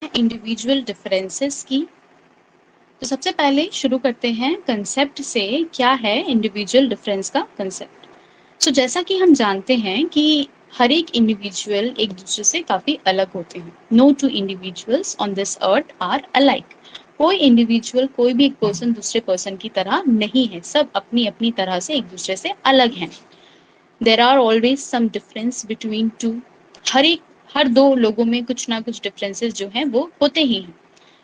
Individual differences की। तो सबसे पहले शुरू करते हैं कंसेप्ट से, क्या है इंडिविजुअल डिफरेंस का कंसेप्ट। सो जैसा कि हम जानते हैं कि हर एक इंडिविजुअल एक दूसरे से काफी अलग होते हैं। No two individuals on this earth are alike. कोई इंडिविजुअल, कोई भी एक पर्सन दूसरे पर्सन की तरह नहीं है, सब अपनी अपनी तरह से एक दूसरे से अलग हैं। There are always some difference between two. हर दो लोगों में कुछ ना कुछ डिफरेंसेस जो हैं वो होते ही हैं।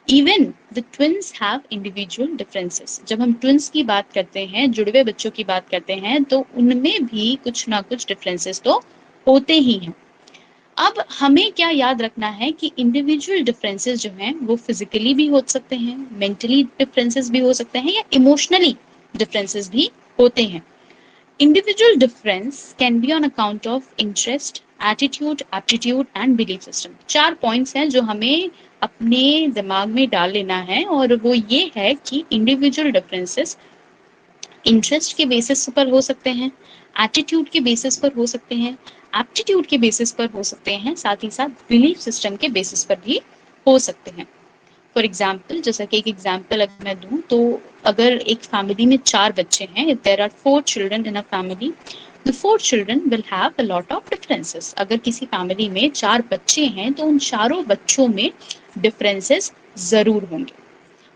Even the twins have individual differences. जब हम ट्विंस की बात करते हैं, जुड़वे बच्चों की बात करते हैं, तो उनमें भी कुछ ना कुछ डिफरेंसेस तो होते ही हैं। अब हमें क्या याद रखना है कि इंडिविजुअल डिफरेंसेस जो हैं वो फिजिकली भी हो सकते हैं, मेंटली डिफरेंसेस भी हो सकते हैं, या इमोशनली डिफरेंसेस भी होते हैं। Individual difference can be on account of interest, attitude, aptitude and belief system। 4 points हैं जो हमें अपने दिमाग में डाल लेना है, और वो ये है कि इंडिविजुअल डिफरेंसेस इंटरेस्ट के बेसिस पर हो सकते हैं, एटीट्यूड के बेसिस पर हो सकते हैं, एप्टीट्यूड के बेसिस पर हो सकते हैं, साथ ही साथ बिलीफ सिस्टम के बेसिस पर भी हो सकते हैं। फॉर एग्जाम्पल, जैसा कि एक एग्जाम्पल अगर मैं दूं, तो अगर एक फैमिली में 4 बच्चे हैं, if there are 4 children in a family, the 4 children will have a lot of differences. अगर किसी फैमिली में 4 बच्चे हैं तो उन चारों बच्चों में डिफरेंसेस जरूर होंगे।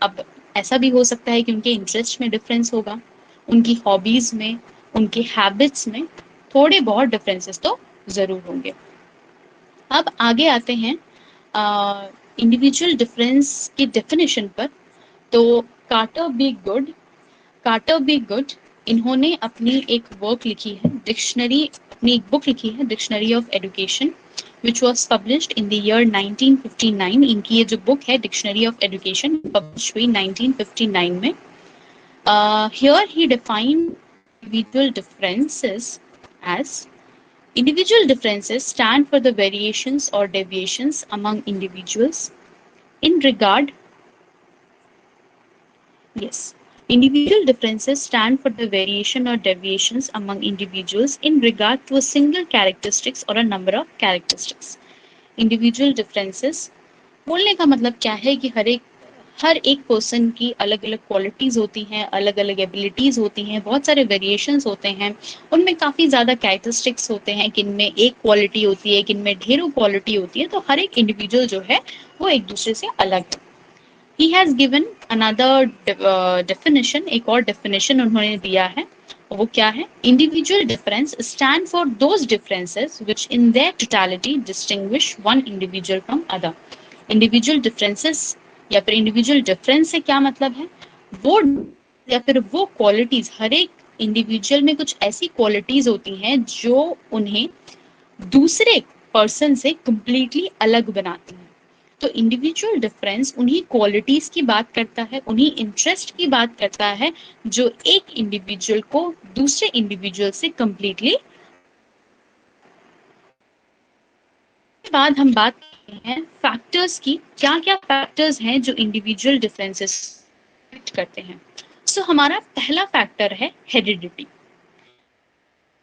अब ऐसा भी हो सकता है कि उनके इंटरेस्ट में डिफरेंस होगा, उनकी हॉबीज में, उनके हैबिट्स में थोड़े बहुत डिफरेंसेस तो जरूर होंगे। अब आगे आते हैं इंडिविजुअल डिफरेंस की डेफिनेशन पर। तो Carter V good, Carter V good, इन्होंने अपनी एक वर्क लिखी है, डिक्शनरी, अपनी एक बुक लिखी है, dictionary of education, which was published in the year 1959। इनकी ये जो बुक है डिक्शनरी ऑफ एजुकेशन, पब्लिश हुई 1959 में। Here he defined individual differences as individual differences stand for the variations or deviations among individuals in regard. Yes. Individual differences stand for the variation or deviations among individuals in regard to a single characteristics or a number of characteristics। Individual differences बोलने का मतलब क्या है कि हर एक person की अलग अलग क्वालिटीज होती हैं, अलग अलग एबिलिटीज होती हैं, बहुत सारे वेरिएशंस होते हैं, उनमें काफी ज्यादा कैरेक्टरिस्टिक्स होते हैं, किन में एक क्वालिटी होती है, किन में ढेरों क्वालिटी होती है। तो हर एक इंडिविजुअल जो है वो एक दूसरे से अलग है। He has given another definition, एक और definition उन्होंने दिया है, वो क्या है? Individual difference stand for those differences which in their totality distinguish one individual from other। Individual differences या फिर individual difference से क्या मतलब है? वो या फिर वो qualities, हर एक इंडिविजुअल में कुछ ऐसी क्वालिटीज होती हैं जो उन्हें दूसरे पर्सन से कंप्लीटली अलग बनाती हैं। तो इंडिविजुअल डिफरेंस उन्हीं क्वालिटीज की बात करता है, उन्हीं इंटरेस्ट की बात करता है जो एक इंडिविजुअल को दूसरे इंडिविजुअल से कंप्लीटली। बाद हम बात करते हैं फैक्टर्स की, क्या क्या फैक्टर्स हैं जो इंडिविजुअल डिफरेंसेस करते हैं। सो हमारा पहला फैक्टर है heredity.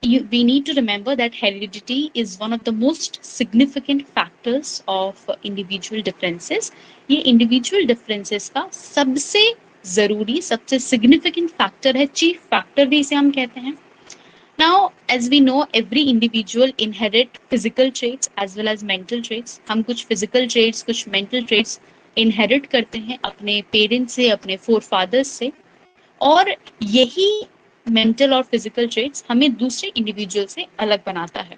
We need to remember that heredity is one of the most significant factors of individual differences। ये individual differences का सबसे जरूरी, सबसे significant factor है, chief factor भी इसे हम कहते हैं। Now, as we know, every individual inherit physical traits as well as mental traits। हम कुछ physical traits, कुछ mental traits inherit करते हैं अपने पेरेंट्स से, अपने forefathers से, और यही मेंटल और फिजिकल ट्रेट्स हमें दूसरे इंडिविजुअल से अलग बनाता है।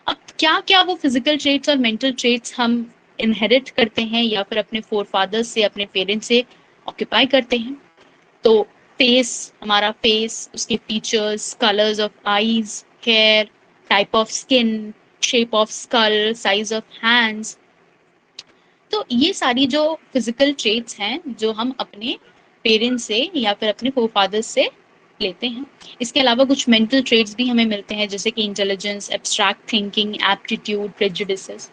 अब क्या क्या वो फिजिकल ट्रेट्स और मेंटल ट्रेट्स हम इनहेरिट करते हैं या फिर अपने फोरफादर्स से, अपने पेरेंट्स से ऑक्यूपाई करते हैं? तो फेस, हमारा फेस, उसके features, colours of eyes, hair, type of skin, shape of skull, size of hands, तो ये सारी जो फिजिकल ट्रेट्स हैं जो हम अपने पेरेंट्स से या फिर अपने फोरफादर्स से लेते हैं। इसके अलावा कुछ मेंटल ट्रेट्स भी हमें मिलते हैं, जैसे कि intelligence, abstract thinking, aptitude, prejudices.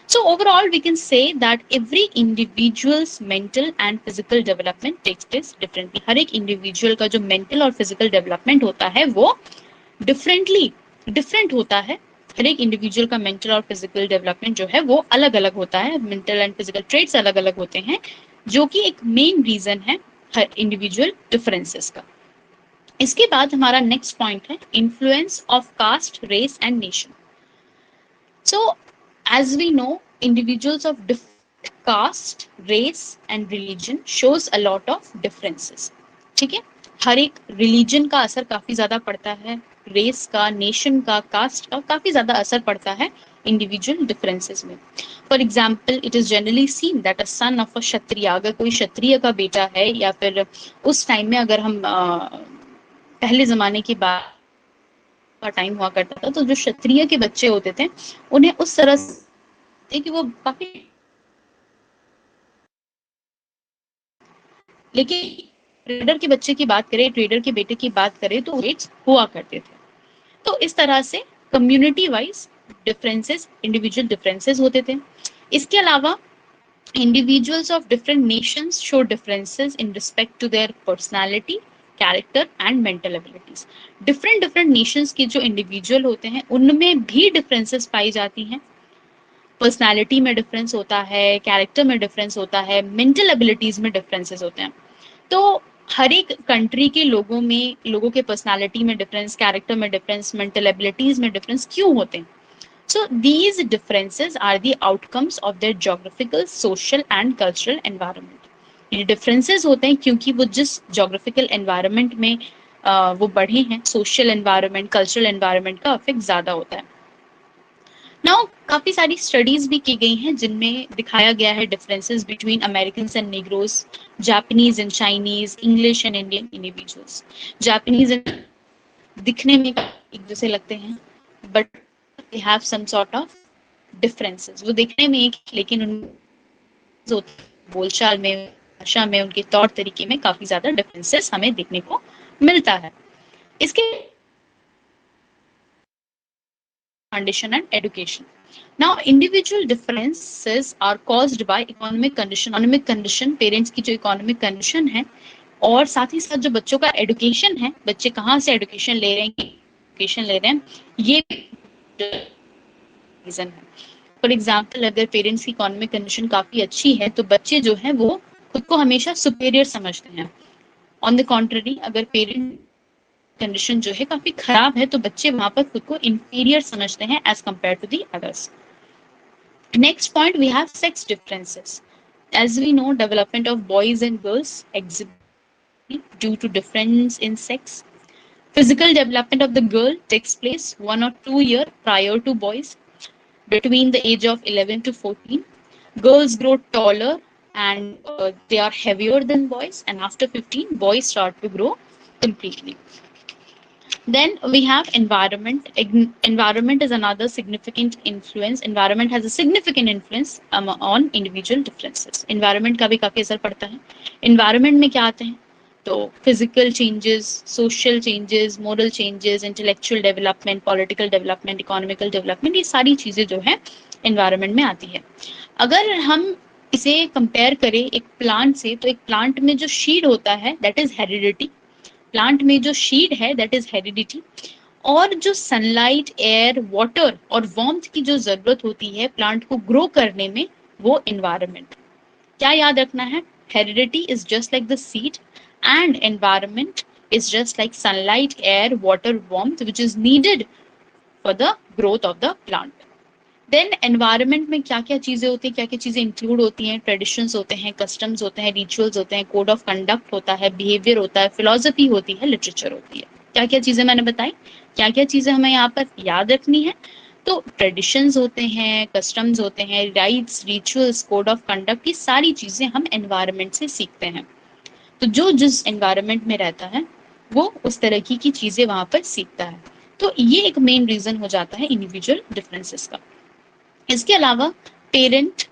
So overall, we can say that every individual's mental and physical development takes place differently। हर एक इंडिविजुअल का जो मेंटल और फिजिकल डेवलपमेंट होता है वो डिफरेंट होता है, हर एक इंडिविजुअल का मेंटल और फिजिकल डेवलपमेंट जो है वो अलग अलग होता है, मेंटल एंड फिजिकल ट्रेट्स अलग अलग होते हैं, जो कि एक मेन रीजन है हर इंडिविजुअल डिफरेंसेस का। इसके बाद हमारा नेक्स्ट पॉइंट है influence of caste, race and nation. So as we know, individuals of different caste, race and religion shows a lot of differences. ठीक है, हर एक रिलीजन का असर काफी ज्यादा पड़ता है, रेस का, नेशन का, कास्ट का काफी ज्यादा असर पड़ता है इंडिविजुअल डिफरेंसेस में। For example, it is generally seen that a son of a Kshatriya, अगर कोई क्षत्रिय का बेटा है, या फिर उस टाइम में अगर हम पहले जमाने की बात का टाइम हुआ करता था, तो जो क्षत्रिय के बच्चे होते थे उन्हें उस तरह से कि वो काफी, लेकिन ट्रेडर के बच्चे की बात करें, ट्रेडर के बेटे की बात करें, तो वेट्स हुआ करते थे। तो इस तरह से community wise differences, individual differences होते थे। इसके अलावा individuals of different nations show differences in respect to their personality, character and mental abilities. different different nations के जो individual होते हैं उनमें भी differences पाई जाती हैं, पर्सनालिटी में डिफरेंस होता है, कैरेक्टर में डिफरेंस होता है, मेंटल एबिलिटीज में डिफरेंसेस होते हैं। तो हर एक कंट्री के लोगों में, लोगों के पर्सनालिटी में डिफरेंस, कैरेक्टर में डिफरेंस, मेंटल एबिलिटीज में डिफरेंस क्यों होते हैं? So these differences are the outcomes of their geographical, social and cultural environment. ये differences होते हैं क्योंकि वो जिस geographical environment में वो बढ़े हैं, social environment, cultural environment का effect ज़्यादा होता है। Now काफी सारी स्टडीज भी की गई हैं जिनमें दिखाया गया है differences between Americans and Negroes, Japanese and Chinese, English and Indian individuals. Japanese दिखने में एक जैसे लगते हैं, but they have some sort of differences. वो देखने में एक, लेकिन उन बोलचाल में, भाषा में, उनके तौर तरीके में काफी ज्यादा डिफरेंसेस हमें देखने को मिलता है। इसके condition and education. Now, individual differences are caused by economic condition. Economic condition, parents की जो economic condition है, और साथ ही साथ जो बच्चों का education है, बच्चे कहाँ से education ले रहे हैं, education ले रहे हैं, ये रीजन है। फॉर एग्जाम्पल, अगर पेरेंट्स की इकोनॉमिक कंडीशन काफी अच्छी है तो बच्चे जो है वो खुद को हमेशा सुपेरियर समझते हैं। ऑन द कॉन्ट्ररी, अगर पेरेंट कंडीशन जो है काफी खराब है तो बच्चे वहां पर खुद को इंफीरियर समझते हैं as compare to the others. Next point, we have sex differences. As we know, development of boys and girls exhibit due to difference in sex. Physical development of the girl takes place 1 or 2 years prior to boys. Between the age of 11 to 14, girls grow taller and they are heavier than boys, and after 15, boys start to grow completely. Then we have environment. Environment is another significant influence. Environment has a significant influence on individual differences. Environment का भी काफी असर पड़ता है। Environment में क्या आते हैं? तो physical changes, social changes, moral changes, intellectual development, political development, economical development, ये सारी चीजें जो है एनवायरनमेंट में आती है। अगर हम इसे कंपेयर करें एक प्लांट से, तो एक प्लांट में जो शीड होता है दैट इज हेरिडिटी। प्लांट में जो शीड है दैट इज हेरिडिटी, और जो सनलाइट, एयर, वाटर और वार्मथ की जो जरूरत होती है प्लांट को ग्रो करने में, वो एनवायरनमेंट। क्या याद रखना है? Heredity is just like the seed and environment is just like sunlight, air, water, warmth, which is needed for the growth of the plant. Then environment में क्या क्या चीजें होती हैं, क्या क्या चीजें इंक्लूड होती हैं? ट्रेडिशंस होते हैं, कस्टम्स होते हैं, रिचुअल्स होते हैं, कोड ऑफ कंडक्ट होता है, बिहेवियर होता है, फिलोसफी होती है, लिटरेचर होती है। क्या क्या चीजें मैंने बताई, क्या क्या चीजें हमें यहाँ पर याद रखनी है? तो ट्रेडिशंस होते हैं, कस्टम्स होते हैं, rights, rituals, code of conduct, ये सारी चीजें हम एनवायरनमेंट से सीखते हैं। तो जो जिस एनवायरनमेंट में रहता है वो उस तरह की चीजें वहां पर सीखता है। तो ये एक मेन रीजन हो जाता है इंडिविजुअल डिफरेंसेस का। इसके अलावा parent,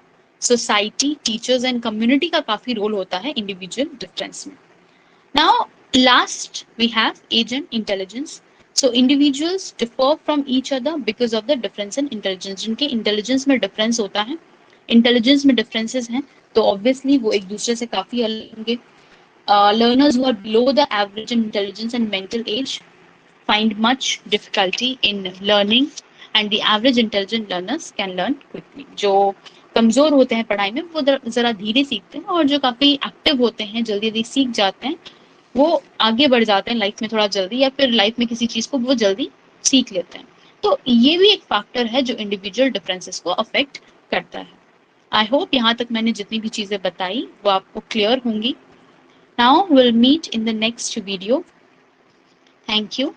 society, teachers and community का काफी रोल होता है इंडिविजुअल डिफरेंस में। Now last we have age and intelligence. So individuals differ from each other because of the difference in intelligence. जिनके इंटेलिजेंस में डिफरेंस होता है, इंटेलिजेंस में डिफरेंसेस हैं, तो ऑब्वियसली वो एक दूसरे से काफी अलग होंगे. Learners who are below the average in intelligence and mental age find much difficulty in learning and the average intelligent learners can learn quickly. जो कमजोर होते हैं पढ़ाई में वो जरा धीरे सीखते हैं, और जो काफी एक्टिव होते हैं, जल्दी जल्दी सीख जाते हैं, वो आगे बढ़ जाते हैं लाइफ में थोड़ा जल्दी, या फिर लाइफ में किसी चीज को वो जल्दी सीख लेते हैं। तो ये भी एक फैक्टर है जो इंडिविजुअल डिफरेंसेस को अफेक्ट करता है। आई होप यहाँ तक मैंने जितनी भी चीजें बताई वो आपको क्लियर होंगी। Now will meet in the next video. Thank you.